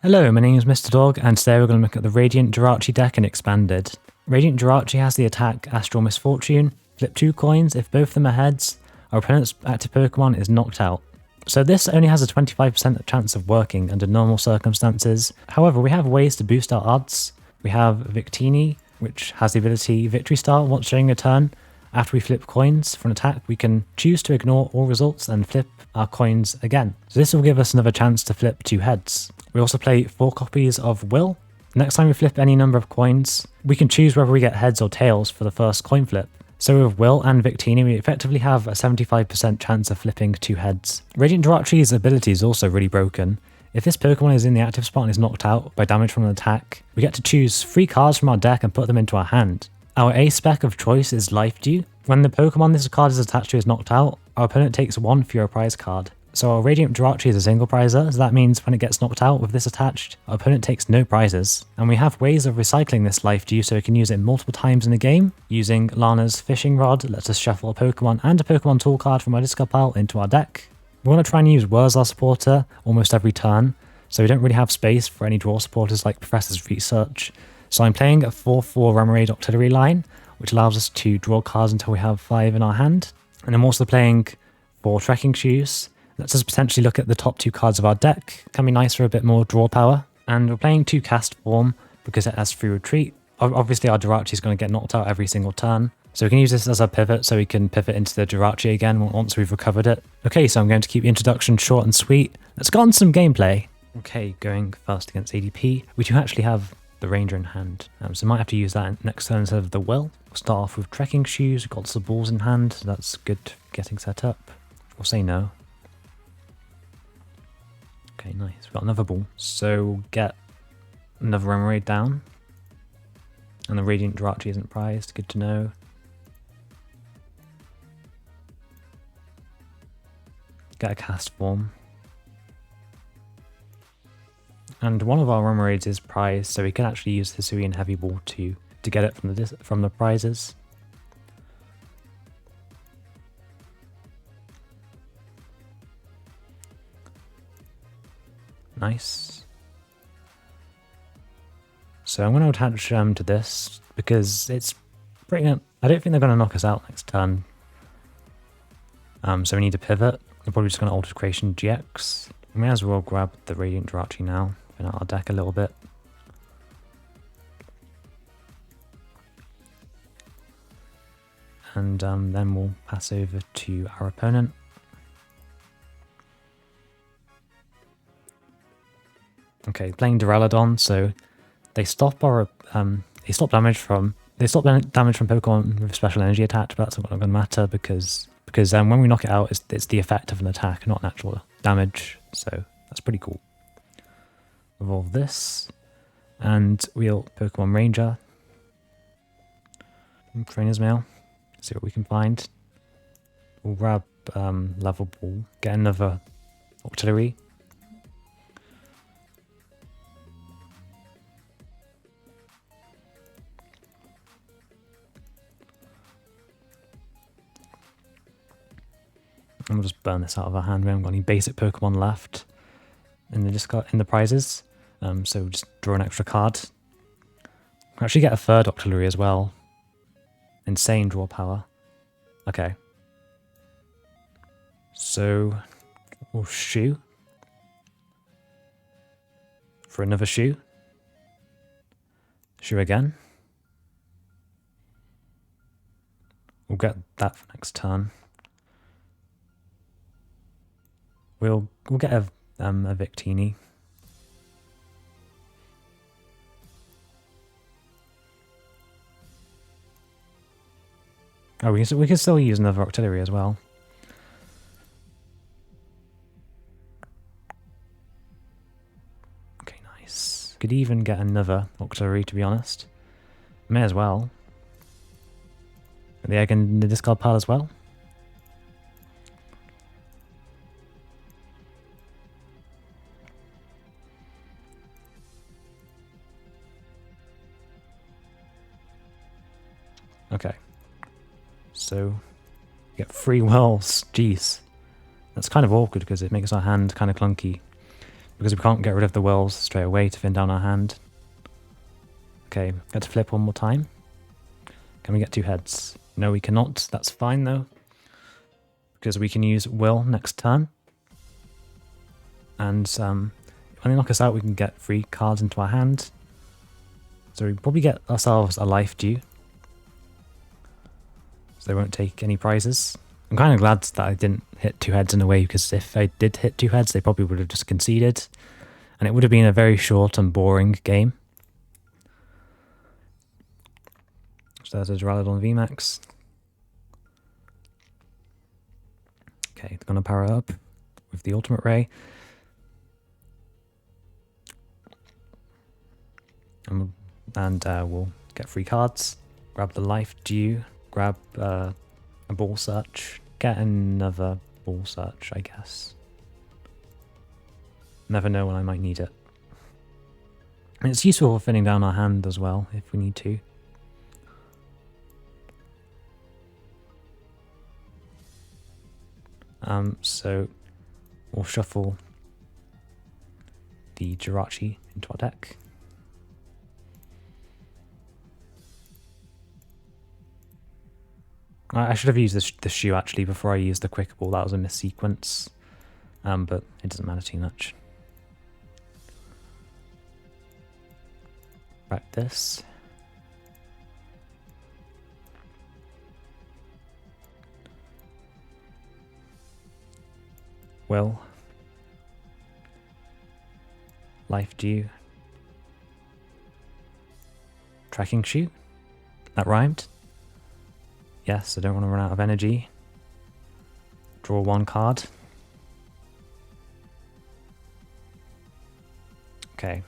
Hello, my name is Mr. Dog, and today we're going to look at the Radiant Jirachi deck in Expanded. Radiant Jirachi has the attack Astral Misfortune, flip 2 coins, if both of them are heads, our opponent's active Pokemon is knocked out. So this only has a 25% chance of working under normal circumstances. However, we have ways to boost our odds. We have Victini, which has the ability Victory Star once during a turn. After we flip coins for an attack, we can choose to ignore all results and flip our coins again. So this will give us another chance to flip 2 heads. We also play 4 copies of Will. Next time we flip any number of coins, we can choose whether we get heads or tails for the first coin flip. So with Will and Victini, we effectively have a 75% chance of flipping 2 heads. Radiant Jirachi's ability is also really broken. If this Pokemon is in the active spot and is knocked out by damage from an attack, we get to choose 3 cards from our deck and put them into our hand. Our A spec of choice is Life Dew. When the Pokemon this card is attached to is knocked out, our opponent takes 1 for your prize card. So our Radiant Jirachi is a single prizer, so that means when it gets knocked out with this attached, our opponent takes no prizes. And we have ways of recycling this Life Dew so we can use it multiple times in the game. Using Lana's Fishing Rod lets us shuffle a Pokemon and a Pokemon tool card from our discard pile into our deck. We want to try and use Wurzel supporter almost every turn, so we don't really have space for any draw supporters like Professor's Research. So I'm playing a 4-4 Remoraid Octillery line, which allows us to draw cards until we have 5 in our hand. And I'm also playing 4 Trekking Shoes. Lets us potentially look at the top 2 cards of our deck. Can be nice for a bit more draw power. And we're playing 2 Castform because it has free retreat. Obviously our Jirachi is going to get knocked out every single turn. So we can use this as a pivot so we can pivot into the Jirachi again once we've recovered it. Okay, so I'm going to keep the introduction short and sweet. Let's get on to some gameplay. Okay, going first against ADP. We do actually have the Ranger in hand, so might have to use that next turn instead of the Will. We'll start off with Trekking Shoes, we've got some balls in hand, so that's good for getting set up. We'll say no. Okay, nice, we've got another ball. So get another Remoraid down. And the Radiant Jirachi isn't prized, good to know. Get a Castform. And one of our Remoraids is prized, so we can actually use the Hisuian Heavy Ball to get it from the prizes. Nice. So I'm going to attach to this because it's pretty good. I don't think they're going to knock us out next turn. So we need to pivot. We're probably just going to Ultra Creation GX. We may as well grab the Radiant Jirachi now. Out our deck a little bit. And then we'll pass over to our opponent. Okay, playing Duraludon, so they stop our damage from Pokemon with special energy attached, but that's not going to matter because when we knock it out, it's the effect of an attack, not natural damage. So that's pretty cool. Evolve this, and we'll Pokemon Ranger. Trainers Mail, see what we can find. We'll grab Level Ball, get another Octillery. And we'll just burn this out of our hand. We haven't got any basic Pokemon left in the prizes. So just draw an extra card. We'll actually get a third Octillery as well. Insane draw power. Okay. So we'll shoe. For another shoe. Shoe again. We'll get that for next turn. We'll get a Victini. Oh, we can still use another Octillery as well. Okay, nice. Could even get another Octillery, to be honest. May as well. Get the egg in the discard pile as well. Okay. So, get 3 wells. Jeez. That's kind of awkward because it makes our hand kind of clunky. because we can't get rid of the Wills straight away to thin down our hand. Okay, get to flip one more time. Can we get 2 heads? No, we cannot. That's fine though, because we can use Will next turn. And when they knock us out, we can get 3 cards into our hand. So we probably get ourselves a Life Dew, so they won't take any prizes. I'm kind of glad that I didn't hit 2 heads in a way, because if I did hit 2 heads, they probably would have just conceded, and it would have been a very short and boring game. So there's a Duraludon VMAX. Okay, they're going to power up with the Ultimate Ray. And we'll get 3 cards, grab the Life Dew, grab a Ball Search, get another Ball Search, I guess. Never know when I might need it. And it's useful for thinning down our hand as well, if we need to. So we'll shuffle the Jirachi into our deck. I should have used the shoe actually before I used the quick ball. That was a missequence, but it doesn't matter too much. Back this. Will. Life Dew. Trekking Shoe. That rhymed. Yes, I don't want to run out of energy. Draw 1 card. Okay.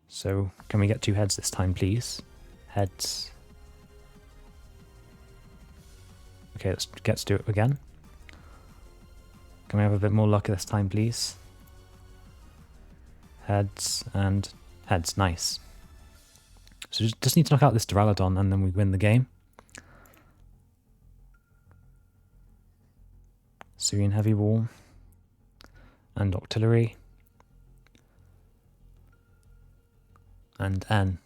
So, can we get 2 heads this time, please? Heads. Okay, let's get to do it again. Can we have a bit more luck this time, please? Heads and heads. Nice. So just need to knock out this Duraludon and then we win the game. Hisuian Heavy Ball and Octillery and N.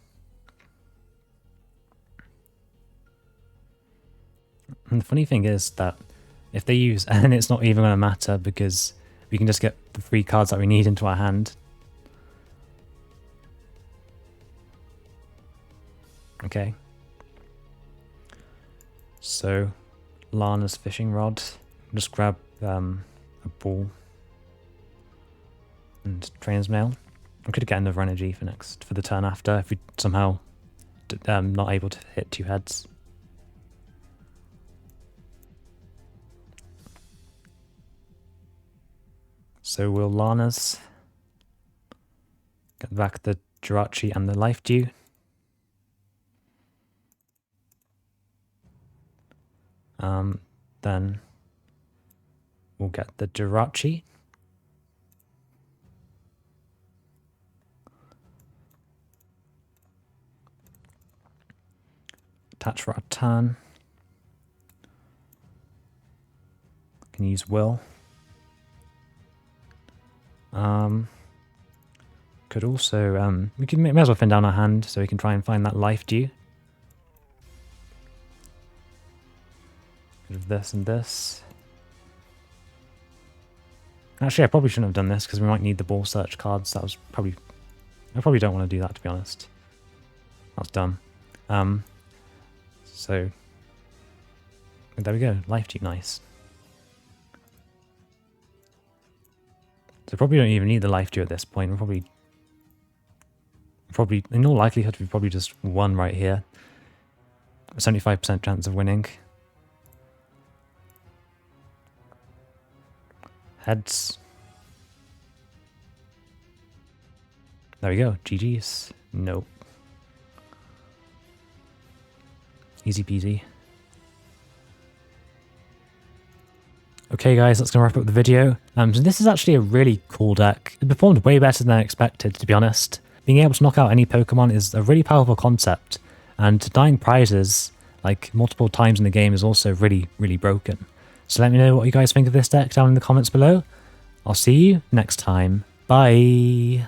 And the funny thing is that if they use N, it's not even going to matter because we can just get the 3 cards that we need into our hand. Okay. So, Lana's fishing rod. Just grab a ball and Trainers Mail. I could get another energy for the turn after if we somehow not able to hit 2 heads. So we'll Lana's, get back the Jirachi and the Life Dew. Then we'll get the Jirachi. Attach for our turn. Can use Will. Could also, we can may as well thin down our hand so we can try and find that Life Dew. Bit of this and this. Actually, I probably shouldn't have done this because we might need the Ball Search cards. That was probably... I probably don't want to do that, to be honest. That's dumb. So... there we go. Life Dew, nice. So probably don't even need the Life Dew at this point. We're probably in all likelihood, we probably just won right here. A 75% chance of winning. Heads. There we go. GG's. Nope. Easy peasy. Okay guys, that's going to wrap up the video. So this is actually a really cool deck. It performed way better than I expected, to be honest. Being able to knock out any Pokemon is a really powerful concept, and dying prizes like multiple times in the game is also really, really broken. So let me know what you guys think of this deck down in the comments below. I'll see you next time. Bye!